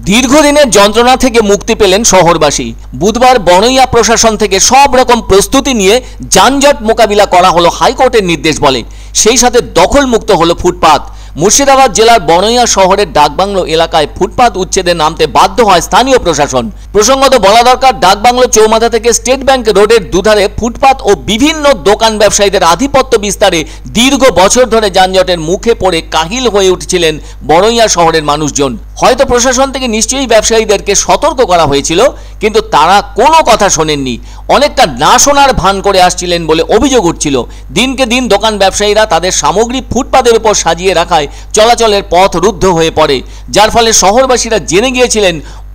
দীর্ঘদিনের যন্ত্রণা থেকে মুক্তি পেলেন শহরবাসী। বুধবার বনইয়া প্রশাসন থেকে সব রকম প্রস্তুতি নিয়ে যানজট মোকাবিলা করা হলো হাইকোর্টের নির্দেশ বলে। সেই সাথে দখলমুক্ত হলো ফুটপাত। মুর্শিদাবাদ জেলার বনইয়া শহরের ডাকবাংলো এলাকায় ফুটপাত উচ্ছেদে নামতে বাধ্য হয় স্থানীয় প্রশাসন। প্রসঙ্গত বলা দরকার, ডাকবাংলো চৌমাথা থেকে স্টেট ব্যাংক রোডের দুধারে ফুটপাত ও বিভিন্ন দোকান ব্যবসায়ীদের আধিপত্য বিস্তারে দীর্ঘ বছর ধরে যানজটের মুখে পড়ে কাহিল হয়ে উঠছিলেন বনইয়া শহরের মানুষজন। হয়তো প্রশাসন থেকে নিশ্চয়ই ব্যবসায়ীদেরকে সতর্ক করা হয়েছিল, কিন্তু তারা কোনো কথা শোনেননি। অনেকটা না শোনার ভান করে আসছিলেন বলে অভিযোগ উঠছিল। দিনকে দিন দোকান ব্যবসায়ীরা তাদের সামগ্রী ফুটপাতের উপর সাজিয়ে রাখায় চলাচলের পথ রুদ্ধ হয়ে পড়ে, যার ফলে শহরবাসীরা জেনে গিয়েছিলেন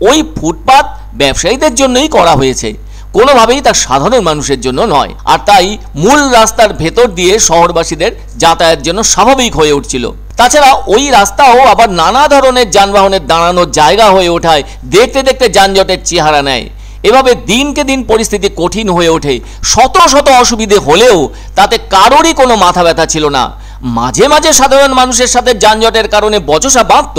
ওই ফুটপাত ব্যবসায়ীদের জন্যই করা হয়েছে, কোনোভাবেই তা সাধারণ মানুষের জন্য নয়। আর তাই মূল রাস্তার ভেতর দিয়ে শহরবাসীদের যাতায়াতের জন্য স্বাভাবিক হয়ে উঠছিল। তাছাড়া ওই রাস্তাও আবার নানা ধরনের যানবাহনের দাঁড়ানোর জায়গা হয়ে ওঠায় দেখতে দেখতে যানজটের চেহারা নেয়। এভাবে দিনকে দিন পরিস্থিতি কঠিন হয়ে ওঠে। শত শত অসুবিধে হলেও তাতে কারোরই কোনো মাথা ব্যথা ছিল না। মাঝে মাঝে সাধারণ মানুষের সাথে যানজটের কারণে বচসা বাঁধত।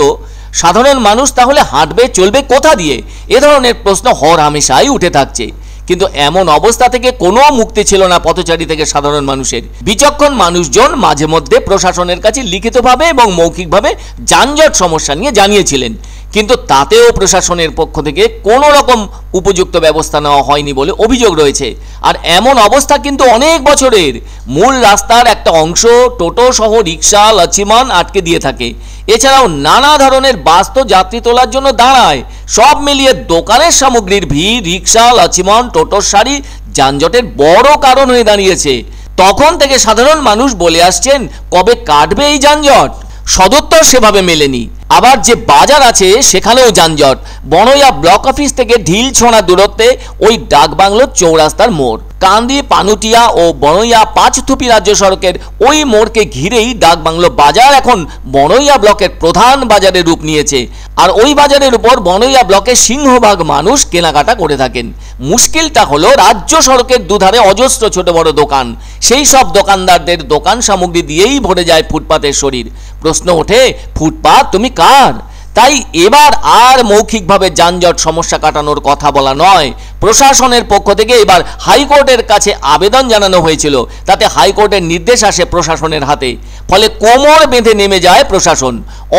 সাধারণ মানুষ তাহলে হাঁটবে চলবে কোথা দিয়ে? এ ধরনের প্রশ্ন হরহামেশাই উঠে থাকছে। কিন্তু এমন অবস্থা থেকে কোনো মুক্তি ছিল না পথচারী থেকে সাধারণ মানুষের। বিচক্ষণ মানুষজন মাঝে মধ্যে প্রশাসনের কাছে লিখিতভাবে এবং মৌখিকভাবে যানজট সমস্যা নিয়ে জানিয়েছিলেন, কিন্তু তাতেও প্রশাসনের পক্ষ থেকে কোনো রকম উপযুক্ত ব্যবস্থা নেওয়া হয়নি বলে অভিযোগ রয়েছে। আর এমন অবস্থা কিন্তু অনেক বছরের। মূল রাস্তার একটা অংশ টোটো সহ রিক্সা লচিমন আটকে দিয়ে থাকে। এছাড়াও নানা ধরনের বাস তো যাত্রী তোলার জন্য দাঁড়ায়। সব মিলিয়ে দোকানের সামগ্রীর ভিড়, রিক্সা লচিমন টোটোর সারি যানজটের বড় কারণ হয়ে দাঁড়িয়েছে। তখন থেকে সাধারণ মানুষ বলে আসছেন, কবে কাটবে এই যানজট? সদুত্তর সেভাবে মেলেনি। আবার যে বাজার আছে সেখানেও যানজট। বনইয়া ব্লক অফিস থেকে ঢিলছোঁড়া দূরত্বে ওই ডাকবাংলো চৌরাস্তার মোড়। কান্দি, পানুটিয়া ও বনইয়া পাঁচথুপি রাজ্য সড়কের ওই মোড়কে ঘিরেই ডাকবাংলো বাজার এখন বনইয়া ব্লকের প্রধান বাজারে রূপ নিয়েছে। আর ওই বাজারের উপর বনইয়া ব্লকের সিংহভাগ মানুষ কেনাকাটা করে থাকেন। মুশকিলটা হলো রাজ্য সড়কের দুধারে অজস্র ছোট বড় দোকান। সেই সব দোকানদারদের দোকান সামগ্রী দিয়েই ভরে যায় ফুটপাতের শরীর। প্রশ্ন ওঠে, ফুটপাত তুমি কার? তাই এবার আর মৌখিকভাবে যানজট সমস্যা কাটানোর কথা বলা নয়। প্রশাসনের পক্ষ থেকে এবার হাইকোর্টের কাছে আবেদন জানানো হয়েছিল। তাতে হাইকোর্টের নির্দেশ আসে প্রশাসনের হাতে। ফলে কোমর বেঁধে নেমে যায় প্রশাসন।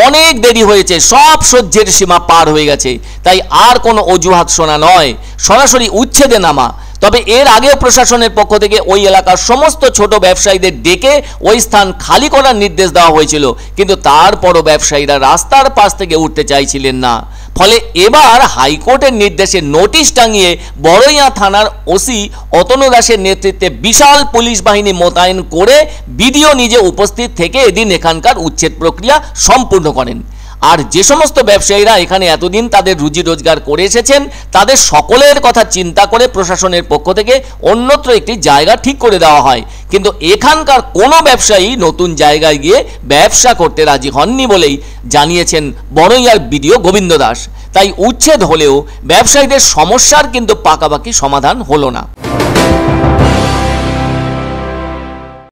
অনেক দেরি হয়েছে, সব সহ্যের সীমা পার হয়ে গেছে। তাই আর কোনো অজুহাত শোনা নয়, সরাসরি উচ্ছেদে নামা। তবে এর আগেও প্রশাসনের পক্ষ থেকে ওই এলাকার সমস্ত ছোট ব্যবসায়ীদের ডেকে ওই স্থান খালি করার নির্দেশ দেওয়া হয়েছিল, কিন্তু তারপরও ব্যবসায়ীরা রাস্তার পাশ থেকে উঠতে চাইছিলেন না। ফলে এবার হাইকোর্টের নির্দেশে নোটিশ টাঙিয়ে বড়ইয়া থানার ওসি অতনু দাসের নেতৃত্বে বিশাল পুলিশ বাহিনী মোতায়েন করে বিডিও নিজে উপস্থিত থেকে এদিন এখানকার উচ্ছেদ প্রক্রিয়া সম্পূর্ণ করেন। আর যে সমস্ত ব্যবসায়ীরা এখানে এতদিন তাদের রুজি রোজগার করে এসেছেন, তাদের সকলের কথা চিন্তা করে প্রশাসনের পক্ষ থেকে অন্যত্র একটি জায়গা ঠিক করে দেওয়া হয়। কিন্তু এখানকার কোনো ব্যবসায়ী নতুন জায়গায় গিয়ে ব্যবসা করতে রাজি হননি বলেই জানিয়েছেন বনইয়ার বিডিও গোবিন্দ দাস। তাই উচ্ছেদ হলেও ব্যবসায়ীদের সমস্যার কিন্তু পাকাপাকি সমাধান হলো না।